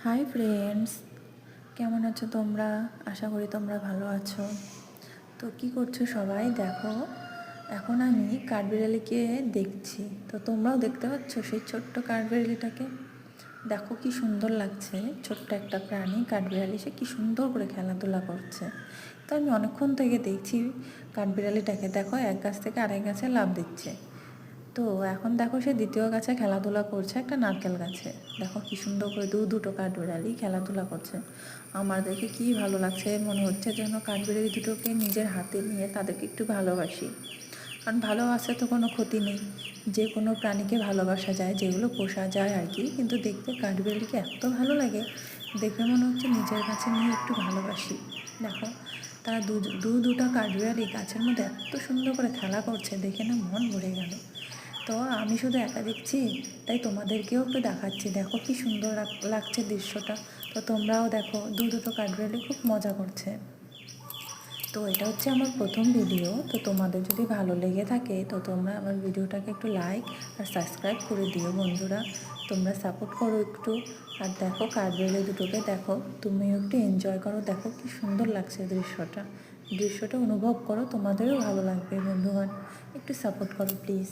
Hi friends, কেমন আছো তোমরা? আশা করি তোমরা ভালো আছো। তো কি করছো সবাই? দেখো, এখন আমি কাঠবিড়ালিকে দেখছি। তো তোমরাও দেখতে পাচ্ছ সেই ছোট্ট কাঠবিড়ালিটাকে? দেখো কি সুন্দর লাগছে, ছোট্ট একটা প্রাণী কাঠবিড়ালি, সে কি সুন্দর করে খেলাধুলা করছে। তো আমি অনেকক্ষণ থেকে দেখছি কাঠবিড়ালিটাকে। দেখো, এক গাছ থেকে আরেক গাছে লাফ দিচ্ছে। তো এখন দেখো সে দ্বিতীয় গাছে খেলাধুলা করছে, একটা নারকেল গাছে। দেখো কি সুন্দর করে দুটো কাঠবিড়ালি খেলাধুলা করছে। আমার দেখে কি ভালো লাগছে, মনে হচ্ছে যেন কাঠবিড়ালি দুটোকে নিজের হাতে নিয়ে তাদেরকে একটু ভালোবাসি। কারণ ভালোবাসা তো কোনো ক্ষতি নেই, যে কোনো প্রাণীকে ভালোবাসা যায়, যেগুলো পোষা যায় আর কি। কিন্তু দেখতে কাঠবিড়ালিকে এত ভালো লাগে, দেখে মনে হচ্ছে নিজের কাছে নিয়ে একটু ভালোবাসি। দেখো, তারা দুটো কাঠবিড়ালি গাছের মধ্যে এত সুন্দর করে খেলা করছে, দেখে না মন ভরে গেল। তো আমি শুধু একা দেখছি, তাই তোমাদেরকেও একটু দেখাচ্ছি। দেখো কি সুন্দর লাগছে দৃশ্যটা। তো তোমরাও দেখো, দুটো কাঠবিড়ালি খুব মজা করছে। তো এটা হচ্ছে আমার প্রথম ভিডিও। তো তোমাদের যদি ভালো লেগে থাকে তো তোমরা আমার ভিডিওটাকে একটু লাইক আর সাবস্ক্রাইব করে দিও বন্ধুরা। তোমরা সাপোর্ট করো একটু। আর দেখো কাঠবিড়ালি দুটোকে দেখো, তুমিও একটু এনজয় করো। দেখো কি সুন্দর লাগছে দৃশ্যটা। দৃশ্যটা অনুভব করো, তোমাদেরও ভালো লাগবে বন্ধুগণ। একটু সাপোর্ট করো প্লিজ।